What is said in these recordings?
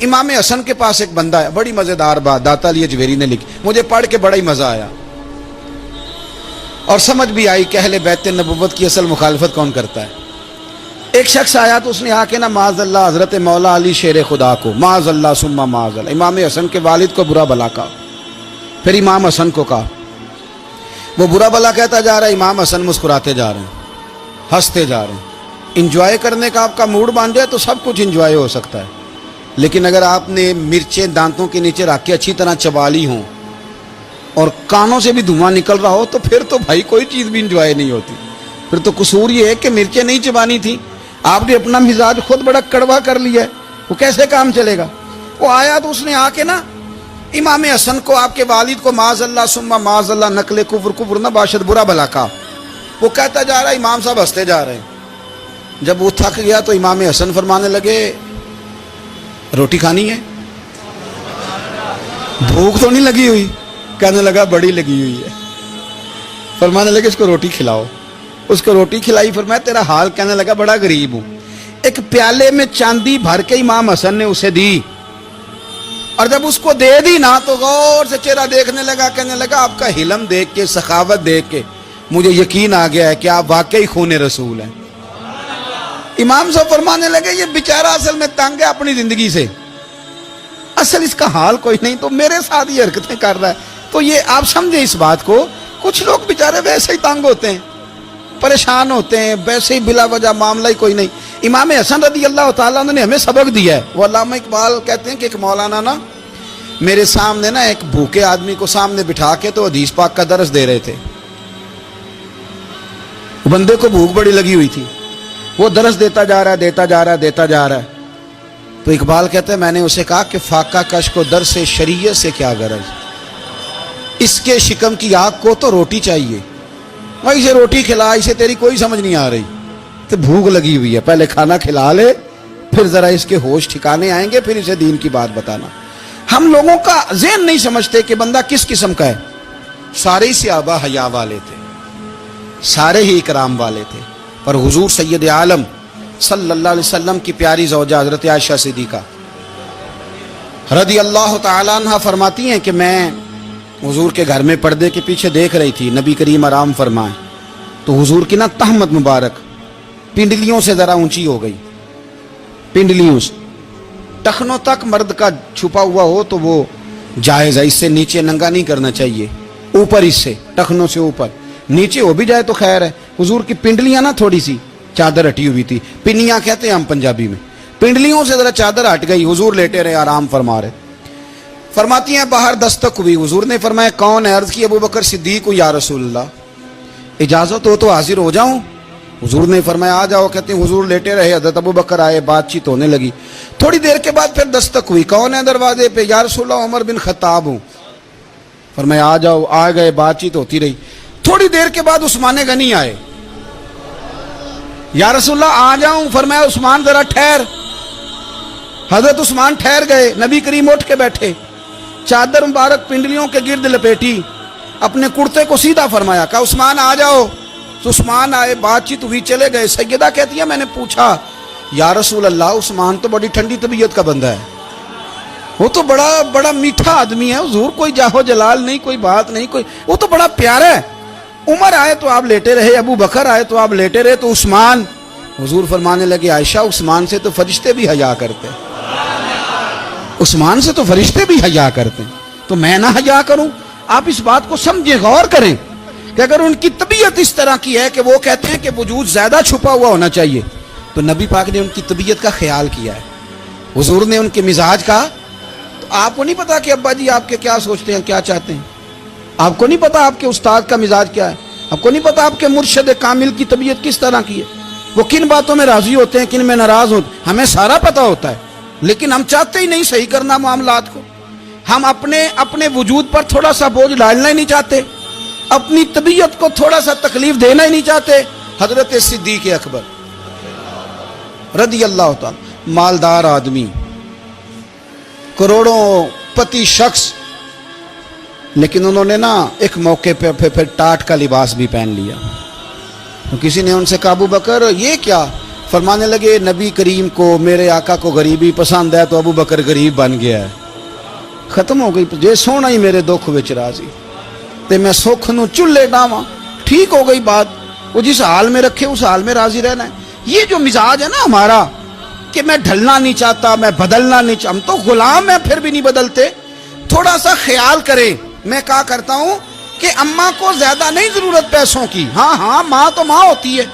امام حسن کے پاس ایک بندہ ہے, بڑی مزیدار بات داتا علی اجویری نے لکھی, مجھے پڑھ کے بڑا ہی مزہ آیا اور سمجھ بھی آئی کہ اہل بیت نبوت کی اصل مخالفت کون کرتا ہے. ایک شخص آیا تو اس نے آ کے نا معاذ اللہ حضرت مولا علی شیر خدا کو, معاذ اللہ ثم معاذ اللہ, امام حسن کے والد کو برا بلا کہا. پھر امام حسن کو کہا, وہ برا بلا کہتا جا رہا ہے, امام حسن مسکراتے جا رہے ہیں, ہنستے جا رہے ہیں. انجوائے کرنے کا آپ کا موڈ بن جائے تو سب کچھ انجوائے ہو سکتا ہے, لیکن اگر آپ نے مرچیں دانتوں کے نیچے رکھ کے اچھی طرح چبا لی ہوں اور کانوں سے بھی دھواں نکل رہا ہو تو پھر تو بھائی کوئی چیز بھی انجوائے نہیں ہوتی. پھر تو قصور یہ ہے کہ مرچیں نہیں چبانی تھی, آپ نے اپنا مزاج خود بڑا کڑوا کر لیا ہے, وہ کیسے کام چلے گا. وہ آیا تو اس نے آ کے نا امام حسن کو, آپ کے والد کو معاذ اللہ ثم معاذ اللہ نقل کفر, کفر نہ باشد, برا بھلا کہا. وہ کہتا جا رہا ہے, امام صاحب ہنستے جا رہے ہیں. جب وہ تھک گیا تو امام حسن فرمانے لگے, روٹی کھانی ہے, بھوک تو نہیں لگی ہوئی. کہنے لگا بڑی لگی ہوئی ہے. فرمانے لگے اس کو روٹی کھلاؤ. اس کو روٹی کھلائی. فرمایا تیرا حال, کہنے لگا بڑا غریب ہوں. ایک پیالے میں چاندی بھر کے امام حسن نے اسے دی, اور جب اس کو دے دی نا تو غور سے چہرہ دیکھنے لگا. کہنے لگا آپ کا حلم دیکھ کے, سخاوت دیکھ کے مجھے یقین آ گیا ہے کہ آپ واقعی خون رسول ہیں. امام صاحب فرمانے لگے یہ بیچارہ اصل میں تنگ ہے اپنی زندگی سے, اصل اس کا حال کوئی نہیں, تو میرے ساتھ یہ حرکتیں کر رہا ہے. تو یہ آپ سمجھیں اس بات کو, کچھ لوگ بیچارے ویسے ہی تنگ ہوتے ہیں, پریشان ہوتے ہیں, ویسے ہی بلا وجہ معاملہ ہی کوئی نہیں. امام حسن رضی اللہ تعالیٰ عنہ نے ہمیں سبق دیا ہے. وہ علامہ اقبال کہتے ہیں کہ ایک مولانا نا میرے سامنے نا ایک بھوکے آدمی کو سامنے بٹھا کے تو حدیث پاک کا درس دے رہے تھے. بندے کو بھوک بڑی لگی ہوئی تھی, وہ درس دیتا جا رہا ہے, دیتا جا رہا ہے, دیتا جا رہا ہے. تو اقبال کہتے ہیں میں نے اسے کہا کہ فاقہ کش کو درس شریعت سے کیا غرض, اس کے شکم کی آگ کو تو روٹی چاہیے, وہ اسے روٹی کھلا, اسے تیری کوئی سمجھ نہیں آ رہی, تو بھوک لگی ہوئی ہے, پہلے کھانا کھلا لے, پھر ذرا اس کے ہوش ٹھکانے آئیں گے, پھر اسے دین کی بات بتانا. ہم لوگوں کا ذہن نہیں سمجھتے کہ بندہ کس قسم کا ہے. سارے ہی صحابہ حیا والے تھے, سارے ہی اکرام والے تھے, پر حضور سید عالم صلی اللہ علیہ وسلم کی پیاری زوجہ حضرت عائشہ صدیقہ رضی اللہ تعالیٰ عنہ فرماتی ہیں کہ میں حضور کے گھر میں پردے کے پیچھے دیکھ رہی تھی, نبی کریم آرام فرمائے, تو حضور کی نا تہمت مبارک پنڈلیوں سے ذرا اونچی ہو گئی, پنڈلیوں سے ٹخنوں تک مرد کا چھپا ہوا ہو تو وہ جائز ہے, اس سے نیچے ننگا نہیں کرنا چاہیے, اوپر اس سے ٹخنوں سے اوپر, نیچے ہو بھی جائے تو خیر ہے. حضور کی پنڈلیاں نا تھوڑی سی چادر ہٹی ہوئی تھی, پنیاں کہتے ہیں ہم پنجابی میں, پنڈلیوں سے ذرا چادر ہٹ گئی, حضور لیٹے رہے, آرام فرما رہے. فرماتی ہیں باہر دستک ہوئی, حضور نے فرمایا کون ہے؟ عرض کی ابو بکر صدیق کو. یا رسول اللہ اجازت ہو تو حاضر ہو جاؤں؟ حضور نے فرمایا آ جاؤ. کہتے ہیں حضور لیٹے رہے, حضرت ابو بکر آئے, بات چیت ہونے لگی. تھوڑی دیر کے بعد پھر دستک ہوئی, کون ہے دروازے پہ؟ یا رسول اللہ عمر بن خطاب ہوں. فرمایا آ جاؤ. آ گئے, بات چیت ہوتی رہی. تھوڑی دیر کے بعد عثمان غنی آئے. یا رسول اللہ آ جاؤں؟ فرمایا عثمان ذرا ٹھہر. حضرت عثمان ٹھہر گئے. نبی کریم اٹھ کے بیٹھے, چادر مبارک پنڈلیوں کے گرد لپیٹی, اپنے کرتے کو سیدھا فرمایا, کہا عثمان آ جاؤ. تو عثمان آئے, بات چیت ہوئی, چلے گئے. سیدہ کہتی ہے میں نے پوچھا یا رسول اللہ عثمان تو بڑی ٹھنڈی طبیعت کا بندہ ہے, وہ تو بڑا میٹھا آدمی ہے حضور, کوئی جاہو جلال نہیں, کوئی بات نہیں, کوئی, وہ تو بڑا پیارا ہے. عمر آئے تو آپ لیٹے رہے, ابو بکر آئے تو آپ لیٹے رہے, تو عثمان؟ حضور فرمانے لگے عائشہ عثمان سے تو فرشتے بھی حیا کرتے ہیں, عثمان سے تو فرشتے بھی حیا کرتے ہیں, تو میں نہ حیا کروں؟ آپ اس بات کو سمجھیں, غور کریں کہ اگر ان کی طبیعت اس طرح کی ہے کہ وہ کہتے ہیں کہ وجود زیادہ چھپا ہوا ہونا چاہیے, تو نبی پاک نے ان کی طبیعت کا خیال کیا ہے, حضور نے ان کے مزاج کا. تو آپ کو نہیں پتا کہ ابا جی آپ کے کیا سوچتے ہیں, کیا چاہتے ہیں؟ آپ کو نہیں پتا آپ کے استاد کا مزاج کیا ہے؟ آپ کو نہیں پتا آپ کے مرشد کامل کی طبیعت کس طرح کی ہے, وہ کن باتوں میں راضی ہوتے ہیں, کن میں ناراض ہوتے ہیں؟ ہمیں سارا پتا ہوتا ہے, لیکن ہم چاہتے ہی نہیں صحیح کرنا معاملات کو. ہم اپنے وجود پر تھوڑا سا بوجھ ڈالنا ہی نہیں چاہتے, اپنی طبیعت کو تھوڑا سا تکلیف دینا ہی نہیں چاہتے. حضرت صدیق اکبر رضی اللہ تعالی, مالدار آدمی, کروڑوں پتی شخص, لیکن انہوں نے نا ایک موقع پہ پھر ٹاٹ کا لباس بھی پہن لیا. تو کسی نے ان سے کہا ابو بکر یہ کیا؟ فرمانے لگے نبی کریم کو میرے آقا کو غریبی پسند ہے تو ابو بکر غریب بن گیا ہے. ختم ہو گئی. جے سونا ہی میرے دکھ وچ راضی تے میں سکھ نو چولے ڈاواں. ٹھیک ہو گئی بات. وہ جس حال میں رکھے اس حال میں راضی رہنا ہے. یہ جو مزاج ہے نا ہمارا کہ میں ڈھلنا نہیں چاہتا, میں بدلنا نہیں چاہتا, ہم تو غلام ہیں پھر بھی نہیں بدلتے. تھوڑا سا خیال کریں. میں کہا کرتا ہوں کہ اماں کو زیادہ نہیں ضرورت پیسوں کی. ہاں ماں تو ماں ہوتی ہے,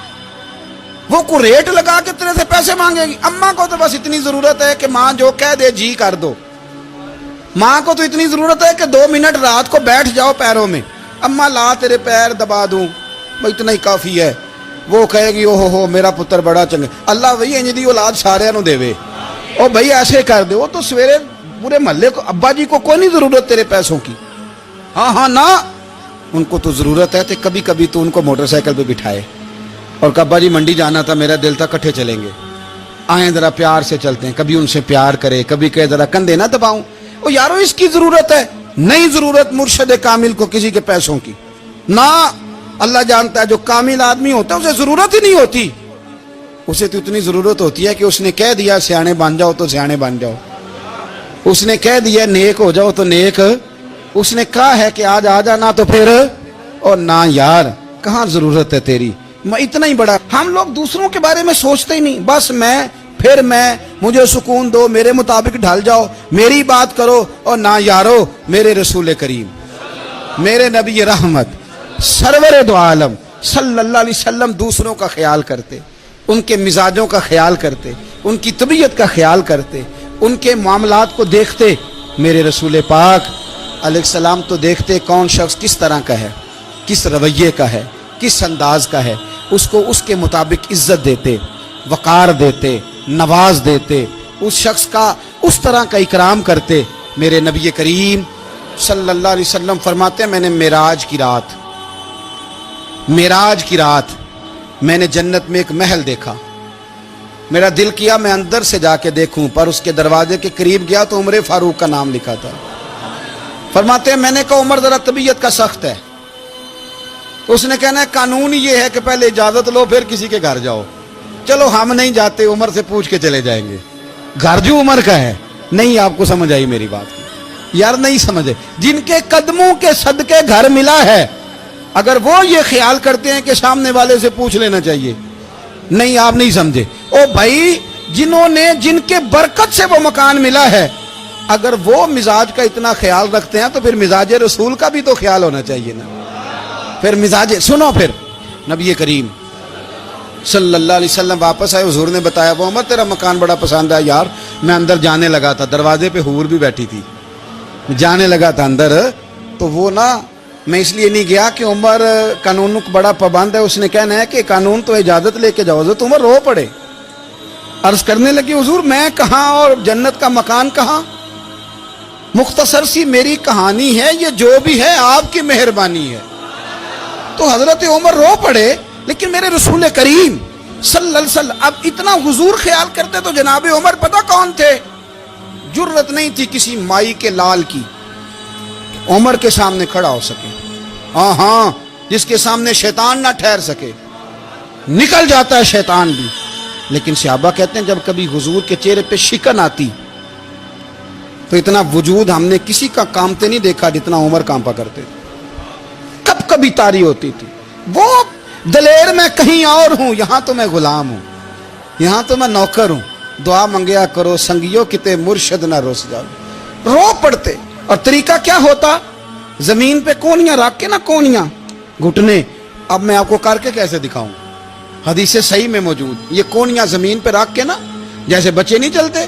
وہ کو ریٹ لگا کے تیرے سے پیسے مانگے گی. اماں کو تو بس اتنی ضرورت ہے کہ ماں جو کہہ دے جی کر دو. ماں کو تو اتنی ضرورت ہے کہ 2 منٹ رات کو بیٹھ جاؤ پیروں میں, اماں لا تیرے پیر دبا دوں, بھائی اتنا ہی کافی ہے. وہ کہے گی او ہو میرا پتر بڑا چنگا. اللہ وہی انج دی اولاد سارے نو دے وے. او بھائی ایسے کر دے. وہ تو سویرے پورے محلے کو ابا جی کو کوئی نہیں ضرورت تیرے پیسوں کی. ہاں نا, ان کو تو ضرورت ہے. تو کبھی کبھی تو ان کو موٹر سائیکل پہ بٹھائے اور ابا جی منڈی جانا تھا, میرا دل تھا کٹھے چلیں گے, آئیں ذرا پیار سے چلتے ہیں. کبھی ان سے پیار کرے, کبھی کہے ذرا کندھے نہ دباؤں. او یارو اس کی ضرورت ہے. نہیں ضرورت مرشد کامل کو کسی کے پیسوں کی. نہ, اللہ جانتا ہے جو کامل آدمی ہوتا ہے اسے ضرورت ہی نہیں ہوتی. اسے تو اتنی ضرورت ہوتی ہے کہ اس نے کہہ دیا سیانے بن جاؤ تو سیانے بن جاؤ. اس نے کہہ دیا نیک ہو جاؤ تو نیک. اس نے کہا ہے کہ آج آ جانا تو پھر, اور نہ یار کہاں ضرورت ہے تیری. میں اتنا ہی بڑا. ہم لوگ دوسروں کے بارے میں سوچتے ہی نہیں. بس میں, پھر میں, مجھے سکون دو, میرے مطابق ڈھل جاؤ, میری بات کرو. اور نہ یارو, میرے رسول کریم, میرے نبی رحمت سرور دو عالم صلی اللہ علیہ وسلم دوسروں کا خیال کرتے, ان کے مزاجوں کا خیال کرتے, ان کی طبیعت کا خیال کرتے, ان کے معاملات کو دیکھتے. میرے رسول پاک علیہ السلام تو دیکھتے کون شخص کس طرح کا ہے, کس رویے کا ہے, کس انداز کا ہے. اس کو اس کے مطابق عزت دیتے, وقار دیتے, نواز دیتے, اس شخص کا اس طرح کا اکرام کرتے. میرے نبی کریم صلی اللہ علیہ وسلم فرماتے ہیں میں نے معراج کی رات میں نے جنت میں ایک محل دیکھا. میرا دل کیا میں اندر سے جا کے دیکھوں, پر اس کے دروازے کے قریب گیا تو عمر فاروق کا نام لکھا تھا. فرماتے ہیں میں نے کہا عمر ذرا طبیعت کا سخت ہے. اس نے کہنا ہے قانون یہ ہے کہ پہلے اجازت لو پھر کسی کے گھر جاؤ. چلو ہم نہیں جاتے, عمر سے پوچھ کے چلے جائیں گے. گھر جو عمر کا ہے. نہیں, آپ کو سمجھ آئی میری بات کی یار, نہیں سمجھے. جن کے قدموں کے صدقے گھر ملا ہے, اگر وہ یہ خیال کرتے ہیں کہ سامنے والے سے پوچھ لینا چاہیے, نہیں آپ نہیں سمجھے. او بھائی, جن کے برکت سے وہ مکان ملا ہے, اگر وہ مزاج کا اتنا خیال رکھتے ہیں تو پھر مزاج رسول کا بھی تو خیال ہونا چاہیے نا. پھر مزاج سنو. پھر نبی کریم صلی اللہ علیہ وسلم واپس آئے. حضور نے بتایا وہ عمر تیرا مکان بڑا پسند ہے یار. میں اندر جانے لگا تھا, دروازے پہ حور بھی بیٹھی تھی, جانے لگا تھا اندر, تو وہ نا میں اس لیے نہیں گیا کہ عمر قانون کو بڑا پابند ہے. اس نے کہنا ہے کہ قانون تو اجازت لے کے جاؤ. تو عمر رو پڑے, عرض کرنے لگی حضور میں کہاں اور جنت کا مکان کہاں. مختصر سی میری کہانی ہے, یہ جو بھی ہے آپ کی مہربانی ہے. تو حضرت عمر رو پڑے. لیکن میرے رسول کریم صلی اللہ علیہ وسلم اب اتنا حضور خیال کرتے تو جناب عمر پتہ کون تھے. جرت نہیں تھی کسی مائی کے لال کی عمر کے سامنے کھڑا ہو سکے. ہاں, جس کے سامنے شیطان نہ ٹھہر سکے. نکل جاتا ہے شیطان بھی. لیکن صحابہ کہتے ہیں جب کبھی حضور کے چہرے پہ شکن آتی تو اتنا وجود ہم نے کسی کا کامتے نہیں دیکھا جتنا عمر کانپا کرتے. کبھی تاری ہوتی تھی. وہ دلیر میں کہیں اور ہوں, یہاں تو میں غلام ہوں, یہاں تو میں نوکر ہوں. دعا منگیا کرو سنگیو کتے مرشد نہ روس جاؤ. رو پڑتے. اور طریقہ کیا ہوتا, زمین پہ کونیاں رکھ کے نا, کونیاں گھٹنے, اب میں آپ کو کر کے کیسے دکھاؤں, حدیث صحیح میں موجود. یہ کونیاں زمین پہ رکھ کے نا, جیسے بچے نہیں چلتے,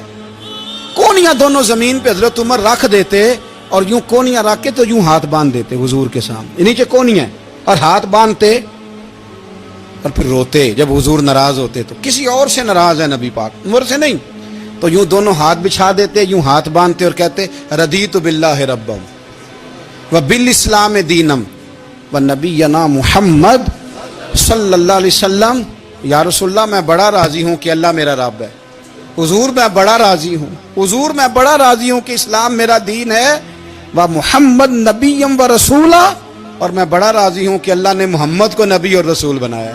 کونیاں دونوں زمین پہ حضرت عمر رکھ دیتے اور یوں کونیاں رکھ کے تو یوں ہاتھ باندھ دیتے حضور کے سامنے. نیچے کونیاں اور ہاتھ باندھتے اور پھر روتے جب حضور ناراض ہوتے. تو کسی اور سے ناراض ہے نبی پاک, عمر سے نہیں. تو یوں دونوں ہاتھ بچھا دیتے, یوں ہاتھ باندھتے اور کہتے رضیت باللہ ربا وبالاسلام دینم ونبینا محمد صلی اللہ علیہ وسلم. یا رسول اللہ میں بڑا راضی ہوں کہ اللہ میرا رب ہے. حضور میں بڑا راضی ہوں, حضور میں بڑا راضی ہوں کہ اسلام میرا دین ہے. و محمد نبیم و رسولہ, اور میں بڑا راضی ہوں کہ اللہ نے محمد کو نبی اور رسول بنایا.